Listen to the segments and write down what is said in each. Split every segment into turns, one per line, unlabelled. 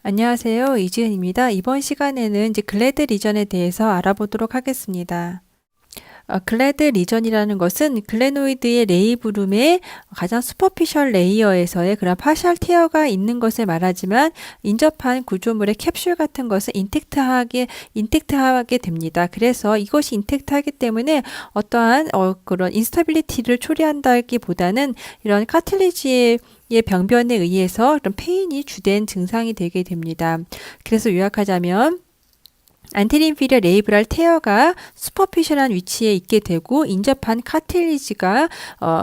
안녕하세요. 이지은입니다. 이번 시간에는 이제 글래드 리전에 대해서 알아보도록 하겠습니다. 글래드 리전이라는 것은 글래노이드의 레이브룸의 가장 슈퍼피셜 레이어에서의 그런 파셜 티어가 있는 것을 말하지만 인접한 구조물의 캡슐 같은 것은 인텍트하게 됩니다. 그래서 이것이 인텍트하기 때문에 어떠한 그런 인스타빌리티를 초래한다기보다는 이런 카틸리지의 병변에 의해서 그런 페인이 주된 증상이 되게 됩니다. 그래서 요약하자면 안테리인피리어 레이브랄 테어가 슈퍼피셜한 위치에 있게 되고 인접한 카틸리지가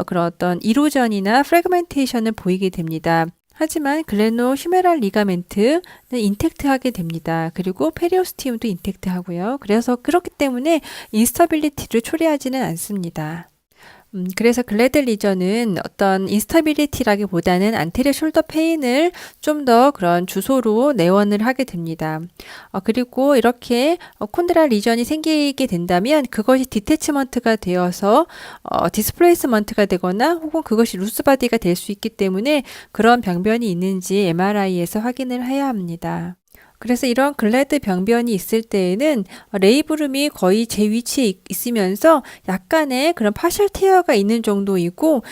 그런 어떤 이로전이나 프래그멘테이션을 보이게 됩니다. 하지만 글레노 휴메랄 리가멘트는 인텍트하게 됩니다. 그리고 페리오스티움도 인텍트하고요. 그래서 그렇기 때문에 인스타빌리티를 초래하지는 않습니다. 그래서 글래드 리전은 어떤 인스타빌리티라기보다는 안테리어 숄더 페인을 좀 더 그런 주소로 내원을 하게 됩니다. 그리고 이렇게 콘드랄 리전이 생기게 된다면 그것이 디태치먼트가 되어서 디스플레이스먼트가 되거나 혹은 그것이 루스바디가 될 수 있기 때문에 그런 병변이 있는지 MRI에서 확인을 해야 합니다. 그래서 이런 글래드 병변이 있을 때에는 레이브룸이 거의 제 위치에 있으면서 약간의 그런 파셜 티어가 있는 정도이고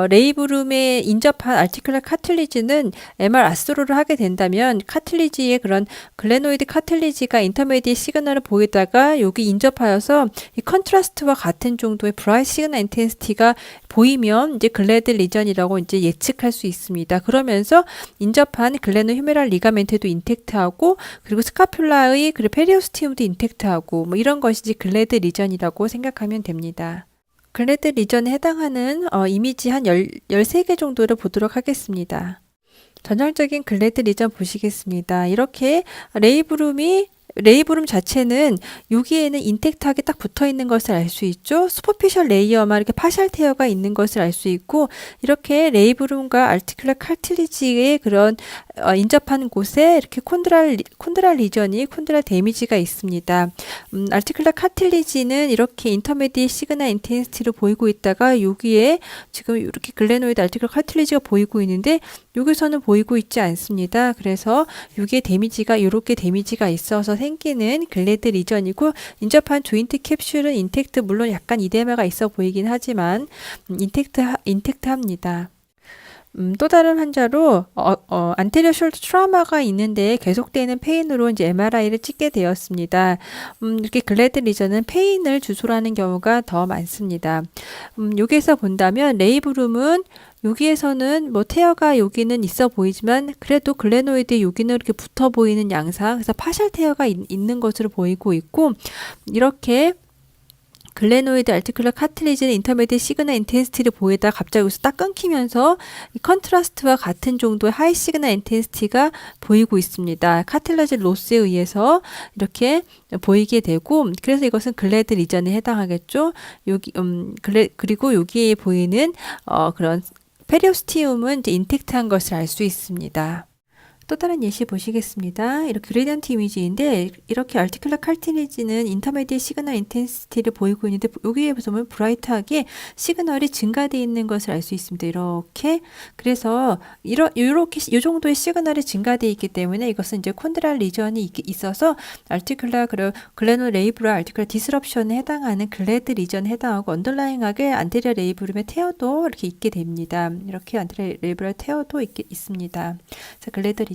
레이브룸에 인접한 알티큘러 카틸리지는 MR 아스트로를 하게 된다면 카틸리지의 그런 글레노이드 카틸리지가 인터메디에 시그널을 보이다가 여기 인접하여서 이 컨트라스트와 같은 정도의 브라이트 시그널 인텐시티가 보이면 이제 글래드 리전이라고 이제 예측할 수 있습니다. 그러면서 인접한 글레노 휴메랄 리가멘트도 인텍트하고 그리고 스카퓰라의 그리고 페리오스티움도 인텍트하고 뭐 이런 것이 이제 글래드 리전이라고 생각하면 됩니다. 글래드 리전에 해당하는 이미지 한 13개 정도를 보도록 하겠습니다. 전형적인 글래드 리전 보시겠습니다. 이렇게 레이브룸 자체는 여기에는 인텍트하게 딱 붙어 있는 것을 알 수 있죠. 슈퍼피셜 레이어만 이렇게 파셜 테어가 있는 것을 알 수 있고 이렇게 레이브룸과 알티큘러 칼틸리지의 그런 인접하는 곳에 이렇게 콘드랄 리전이 콘드랄 데미지가 있습니다. 알티큘러 카틸리지는 이렇게 인터메디에 시그널 인텐시티를 보이고 있다가 여기에 지금 이렇게 글레노이드 알티큘러 카틸리지가 보이고 있는데 여기서는 보이고 있지 않습니다. 그래서 여기에 데미지가 이렇게 데미지가 있어서 생기는 글래드 리전이고 인접한 조인트 캡슐은 인텍트 물론 약간 이데마가 있어 보이긴 하지만 인텍트합니다. 또 다른 환자로 안테리어 숄더 트라우마가 있는데 계속되는 페인으로 이제 MRI를 찍게 되었습니다. 이렇게 글래드 리전은 페인을 주소로 하는 경우가 더 많습니다. 여기에서 본다면 레이브룸은 여기에서는 뭐 테어가 여기는 있어 보이지만 그래도 글레노이드 여기는 이렇게 붙어 보이는 양상, 그래서 파셜 테어가 있는 것으로 보이고 있고 이렇게 글레노이드 알티큘러 카틸리지는 인터메디ate 시그널 인텐시티를 보이다 갑자기 여기서 딱 끊기면서 이 컨트라스트와 같은 정도의 하이 시그널 인텐시티가 보이고 있습니다. 카틸라지 로스에 의해서 이렇게 보이게 되고 그래서 이것은 글래드 리전에 해당하겠죠. 그리고 여기에 보이는 그런 페리오스티움은 이제 인텍트한 것을 알 수 있습니다. 또 다른 예시 보시겠습니다. 이렇게 그레디언트 이미지인데 이렇게 알티큘러 칼티리지는 인터메디에 시그널 인텐시티를 보이고 있는데 여기에 보면 브라이트하게 시그널이 증가되어 있는 것을 알 수 있습니다. 이렇게 그래서 이렇게 이 정도의 시그널이 증가되어 있기 때문에 이것은 이제 콘드랄 리전이 있어서 알티큘러 글레노 레이브럴 알티큘러 디스럽션에 해당하는 글래드 리전에 해당하고 언더라잉하게 안테리어 레이브룸의 테어도 이렇게 있게 됩니다. 이렇게 안테리어 레이브럴 테어도 있습니다. 그래서 글래드 리전입니다.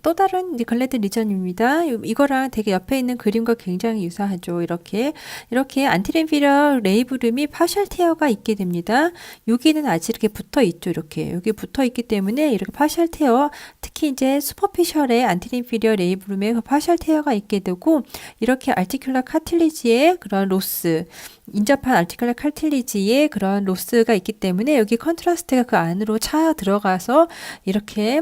또 다른 글래드 리전입니다. 이거랑 되게 옆에 있는 그림과 굉장히 유사하죠. 이렇게 안티인피리어 레이브룸이 파셜 테어가 있게 됩니다. 여기는 아직 이렇게 붙어 있죠. 이렇게 여기 붙어 있기 때문에 이렇게 파셜 테어, 특히 이제 슈퍼피셜의 안티인피리어 레이브룸에 파셜 테어가 있게 되고 이렇게 알티큘러 카틸리지의 그런 로스, 인접한 알티큘러 카틸리지의 그런 로스가 있기 때문에 여기 컨트라스트가 그 안으로 차 들어가서 이렇게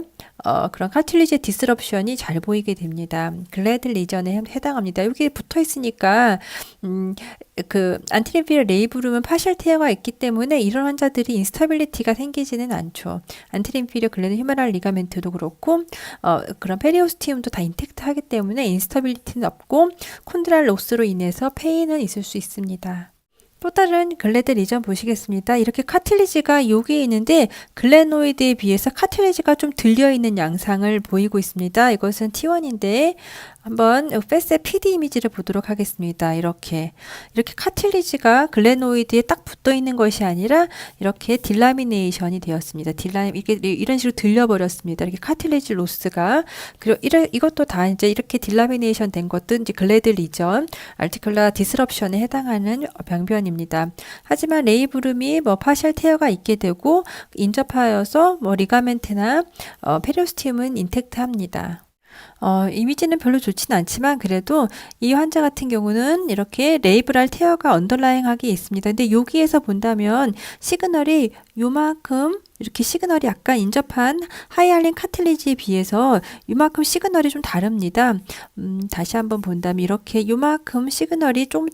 그런 카틸리지 디스럽션이 잘 보이게 됩니다. 글래드 리전에 해당합니다. 여기 붙어 있으니까 그 안티인피리어 레이브룸은 파셜 테어가 있기 때문에 이런 환자들이 인스타빌리티가 생기지는 않죠. 안티인피리어 글레노 휴메랄 리가멘트도 그렇고 그런 페리오스티움도 다 인텍트하기 때문에 인스타빌리티는 없고 콘드랄 로스로 인해서 페인은 있을 수 있습니다. 또 다른 글래드 리전 보시겠습니다. 이렇게 카틸리지가 여기 있는데 글래노이드에 비해서 카틸리지가 좀 들려있는 양상을 보이고 있습니다. 이것은 T1인데 한번 페셋 PD 이미지를 보도록 하겠습니다. 이렇게 카틸리지가 글래노이드에 딱 붙어 있는 것이 아니라 이렇게 딜라미네이션이 되었습니다. 이게 이런 식으로 들려버렸습니다. 이렇게 카틸리지 로스가. 그리고 이것도 다 이제 이렇게 딜라미네이션 된 것도 이제 글래드 리전, 알티큘라 디스럽션에 해당하는 병변입니다. 하지만 레이브룸이 뭐 파셜 테어가 있게 되고 인접하여서 뭐 리가멘트나 페리오스티움은 인텍트합니다. 이미지는 별로 좋진 않지만 그래도 이 환자 같은 경우는 이렇게 레이브랄 테어가 언더라잉하게 있습니다. 근데 여기에서 본다면 시그널이 요만큼 이렇게 시그널이 약간 인접한 하이알린 카틸리지에 비해서 요만큼 시그널이 좀 다릅니다. 다시 한번 본다면 이렇게 요만큼 시그널이 좀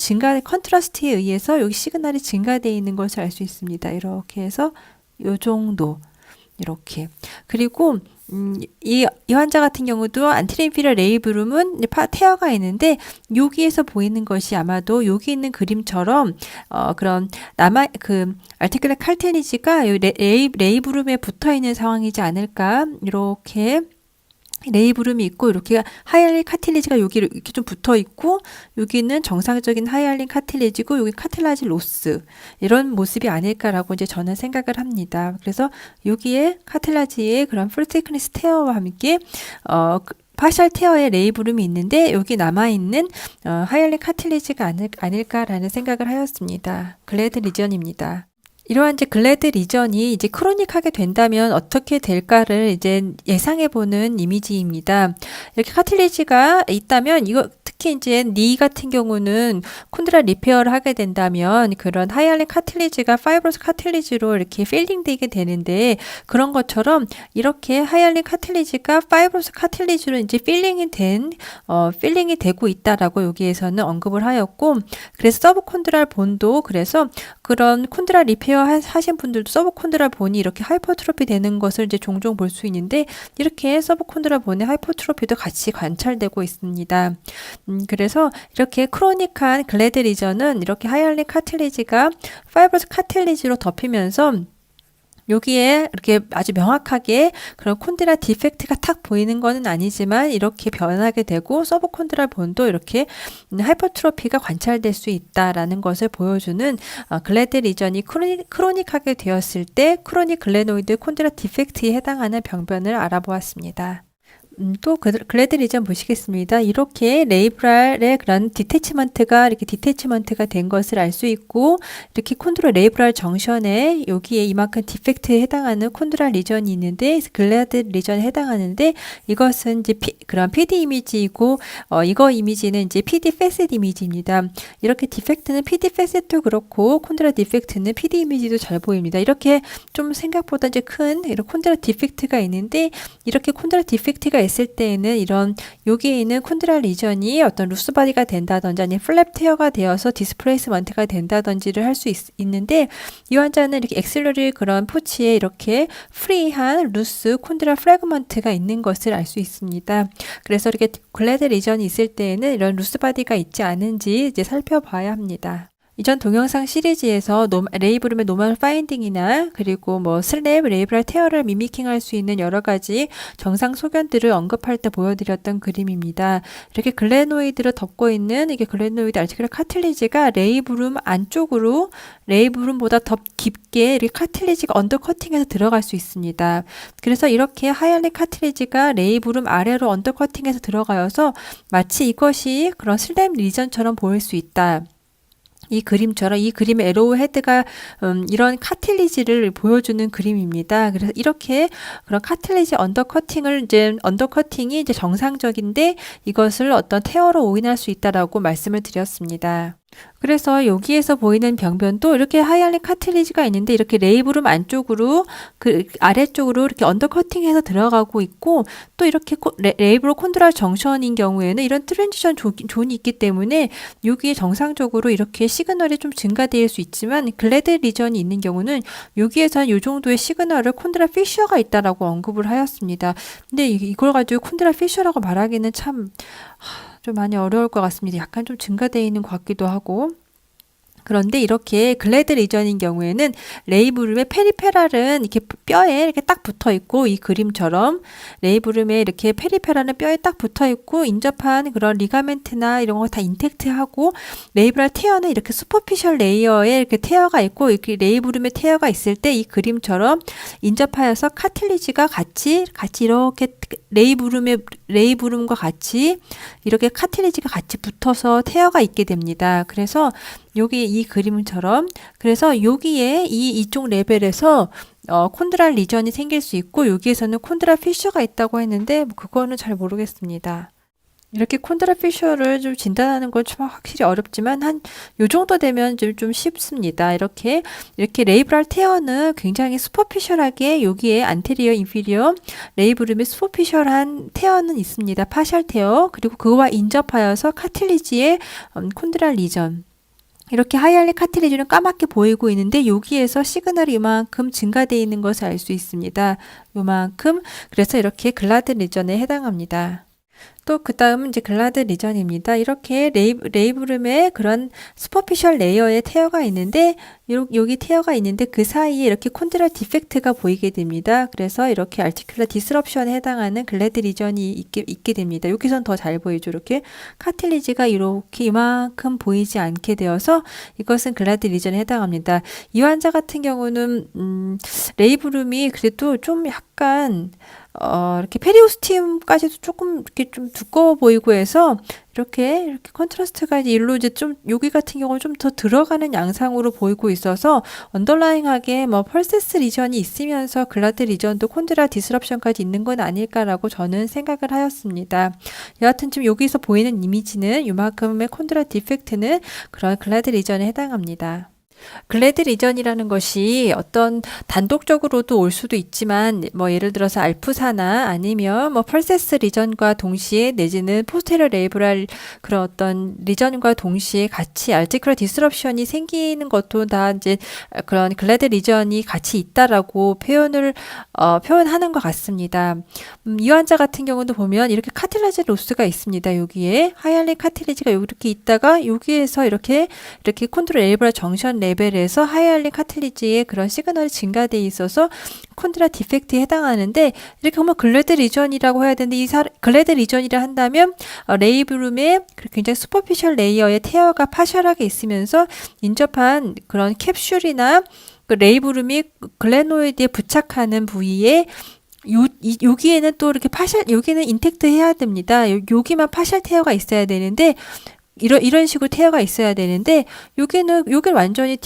컨트라스트에 의해서 여기 시그널이 증가되어 있는 것을 알 수 있습니다. 이렇게 해서 요 정도 이렇게. 그리고 이 환자 같은 경우도 안티레인피럴 레이브룸은 테어가 있는데 여기에서 보이는 것이 아마도 여기 있는 그림처럼 그런 알티큘라 칼테니지가 레이브룸에 붙어 있는 상황이지 않을까. 이렇게 레이브룸이 있고 이렇게 하이알린 카틸리지가 여기 이렇게 좀 붙어 있고 여기는 정상적인 하이알린 카틸리지고 여기 카틸라지 로스 이런 모습이 아닐까라고 이제 저는 생각을 합니다. 그래서 여기에 카틸라지의 그런 풀 티크니스 테어와 함께 파셜 테어의 레이브룸이 있는데 여기 남아있는 하이알린 카틸리지가 아닐까라는 생각을 하였습니다. 글래드 리전입니다. 이러한 이제 글래드 리전이 이제 크로닉하게 된다면 어떻게 될까를 이제 예상해보는 이미지입니다. 이렇게 카틸리지가 있다면 특히 이제 니 같은 경우는 콘드라 리페어를 하게 된다면 그런 하이알린 카틸리지가 파이브러스 카틸리지로 이렇게 필링되게 되는데 그런 것처럼 이렇게 하이알린 카틸리지가 파이브러스 카틸리지로 이제 필링이 되고 있다라고 여기에서는 언급을 하였고 그래서 서브콘드랄 본도 그래서 그런 콘드라 리페어 하신 분들도 서브콘드랄 본이 이렇게 하이퍼트로피 되는 것을 이제 종종 볼 수 있는데 이렇게 서브콘드랄 본의 하이퍼트로피도 같이 관찰되고 있습니다. 그래서 이렇게 크로닉한 글래드 리전은 이렇게 하이알린 카틸리지가 파이브러스 카틸리지로 덮이면서 여기에 이렇게 아주 명확하게 그런 콘드라 디펙트가 탁 보이는 것은 아니지만 이렇게 변하게 되고 서브콘드랄 본도 이렇게 하이퍼트로피가 관찰될 수 있다라는 것을 보여주는 글래드 리전이 크로닉하게 되었을 때 크로닉 글래노이드 콘드라 디펙트에 해당하는 병변을 알아보았습니다. 또 글래드 리전 보시겠습니다. 이렇게 레이브랄의 그런 디태치먼트가 된 것을 알 수 있고 이렇게 콘드라 레이브랄 정션에 여기에 이만큼 디펙트에 해당하는 콘드라 리전이 있는데 글래드 리전에 해당하는데 이것은 이제 그런 PD 이미지이고 이거 이미지는 이제 PD 페셋 이미지입니다. 이렇게 디펙트는 PD 페셋도 그렇고 콘드라 디펙트는 PD 이미지도 잘 보입니다. 이렇게 좀 생각보다 이제 큰 이런 콘드라 디펙트가 있는데 이렇게 콘드라 디펙트가 있을 때에는 이런 여기에 있는 콘드라 리전이 어떤 루스바디가 된다든지 아니면 플랩 테어가 되어서 디스플레이스먼트가 된다든지를 할 수 있는데 이 환자는 이렇게 엑셀러리 그런 포치에 이렇게 프리한 루스 콘드라 프래그먼트가 있는 것을 알 수 있습니다. 그래서 이렇게 글래드 리전이 있을 때에는 이런 루스바디가 있지 않은지 이제 살펴봐야 합니다. 이전 동영상 시리즈에서 레이브룸의 노멀 파인딩이나 그리고 뭐 슬랩, 레이브랄 테어를 미미킹할 수 있는 여러 가지 정상 소견들을 언급할 때 보여드렸던 그림입니다. 이렇게 글래노이드를 덮고 있는 이게 글래노이드 알티큘라 카틸리지가 레이브룸 안쪽으로 레이브룸보다 더 깊게 이렇게 카틸리지가 언더커팅해서 들어갈 수 있습니다. 그래서 이렇게 하이알린 카틸리지가 레이브룸 아래로 언더커팅해서 들어가서 마치 이것이 그런 슬랩 리전처럼 보일 수 있다. 이 그림처럼 이 그림의 에로우 헤드가 이런 카틸리지를 보여주는 그림입니다. 그래서 이렇게 그런 카틸리지 언더커팅이 이제 정상적인데 이것을 어떤 테어로 오인할 수 있다라고 말씀을 드렸습니다. 그래서 여기에서 보이는 병변도 이렇게 하이알린 카틸리지가 있는데 이렇게 레이브룸 안쪽으로 그 아래쪽으로 이렇게 언더커팅해서 들어가고 있고 또 이렇게 레이브로 콘드랄 정션인 경우에는 이런 트랜지션 존이 있기 때문에 여기에 정상적으로 이렇게 시그널이 좀 증가될 수 있지만 글래드 리전이 있는 경우는 여기에서는 이 정도의 시그널을 콘드랄 피셔가 있다라고 언급을 하였습니다. 근데 이걸 가지고 콘드랄 피셔라고 말하기는 참 좀 많이 어려울 것 같습니다. 약간 좀 증가되어 있는 것 같기도 하고 그런데 이렇게 글래드 리전인 경우에는 레이브룸의 페리페랄은 이렇게 뼈에 이렇게 딱 붙어 있고, 이 그림처럼 레이브룸에 이렇게 페리페랄은 뼈에 딱 붙어 있고, 인접한 그런 리가멘트나 이런 거 다 인택트하고, 레이브랄 테어는 이렇게 슈퍼피셜 레이어에 이렇게 테어가 있고, 이렇게 레이브룸에 테어가 있을 때 이 그림처럼 인접하여서 카틸리지가 같이 이렇게 레이브룸과 같이 이렇게 카틸리지가 같이 붙어서 테어가 있게 됩니다. 그래서 여기 이 그림처럼, 그래서 여기에 이쪽 레벨에서 콘드랄 리전이 생길 수 있고, 여기에서는 콘드랄 피셔가 있다고 했는데 그거는 잘 모르겠습니다. 이렇게 콘드랄 피셔를 좀 진단하는 건 좀 확실히 어렵지만 한 요 정도 되면 좀 쉽습니다. 이렇게 레이브랄 테어는 굉장히 슈퍼피셜하게 여기에 안테리어, 인피리어 레이브룸에 슈퍼피셜한 테어는 있습니다. 파셜 테어, 그리고 그거와 인접하여서 카틸리지의 콘드랄 리전. 이렇게 하이알리 카틸리지는 까맣게 보이고 있는데 여기에서 시그널이 이만큼 증가되어 있는 것을 알 수 있습니다. 요만큼. 그래서 이렇게 글라드 리전에 해당합니다. 또 그 다음은 이제 글라드 리전입니다. 이렇게 레이브룸에 그런 슈퍼피셜 레이어의 테어가 있는데, 여기 테어가 있는데 그 사이에 이렇게 콘드랄 디펙트가 보이게 됩니다. 그래서 이렇게 알티큘러 디스럽션에 해당하는 글래드 리전이 있게 됩니다. 여기선 더 잘 보이죠. 이렇게 카틸리지가 이렇게 이만큼 보이지 않게 되어서 이것은 글라드 리전에 해당합니다. 이 환자 같은 경우는 레이브룸이 그래도 좀 약간 이렇게 페리오스티움까지도 조금 이렇게 좀 두꺼워 보이고 해서 이렇게 컨트라스트가 이제 일로 이제 좀 여기 같은 경우는 좀 더 들어가는 양상으로 보이고 있어서 언더라잉하게 뭐 펄세스 리전이 있으면서 글라드 리전도 콘드라 디스럽션까지 있는 건 아닐까라고 저는 생각을 하였습니다. 여하튼 지금 여기서 보이는 이미지는 이만큼의 콘드라 디펙트는 그런 글라드 리전에 해당합니다. 글래드 리전이라는 것이 어떤 단독적으로도 올 수도 있지만 뭐 예를 들어서 알프사나 아니면 뭐 펄세스 리전과 동시에 내지는 포스테리어 레이브랄 그런 어떤 리전과 동시에 같이 알티큘러 디스럽션이 생기는 것도 다 이제 그런 글래드 리전이 같이 있다라고 표현하는 것 같습니다. 이 환자 같은 경우도 보면 이렇게 카틸라지 로스가 있습니다. 여기에 하이알리 카틸리지가 이렇게 있다가 여기에서 이렇게 콘드라 레이브랄 정션 레벨에서 하이알리 카틸리지의 그런 시그널이 증가되어 있어서 콘드라 디펙트에 해당하는데, 이렇게 보면 글래드 리전이라고 해야 되는데, 글래드 리전이라 한다면 레이브룸에 굉장히 슈퍼피셜 레이어의 테어가 파셜하게 있으면서 인접한 그런 캡슐이나 그 레이브룸이 글래노이드에 부착하는 부위에 여기에는 또 이렇게 여기는 인텍트 해야 됩니다. 여기만 파셜 테어가 있어야 되는데, 이런 식으로 테어가 있어야 되는데, 여기는 완전히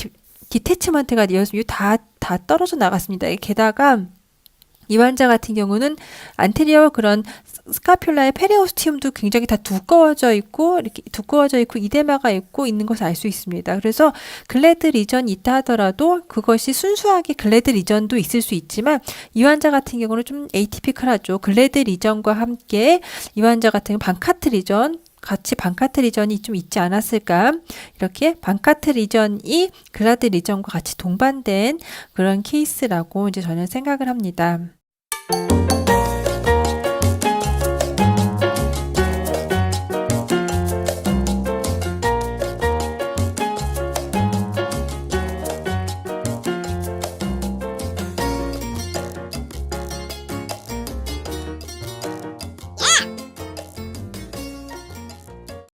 디태치먼트가 되어서 다 떨어져 나갔습니다. 게다가 이 환자 같은 경우는 안테리어 그런 스카퓰라의 페리오스티움도 굉장히 다 두꺼워져 있고 이데마가 있는 것을 알 수 있습니다. 그래서 글래드 리전이 있다 하더라도 그것이 순수하게 글래드 리전도 있을 수 있지만, 이 환자 같은 경우는 좀 에이티피컬하죠. 글래드 리전과 함께 이 환자 같은 경우 반카트 리전, 같이 반카트 리전이 좀 있지 않았을까? 이렇게 반카트 리전이 글라드 리전과 같이 동반된 그런 케이스라고 이제 저는 생각을 합니다.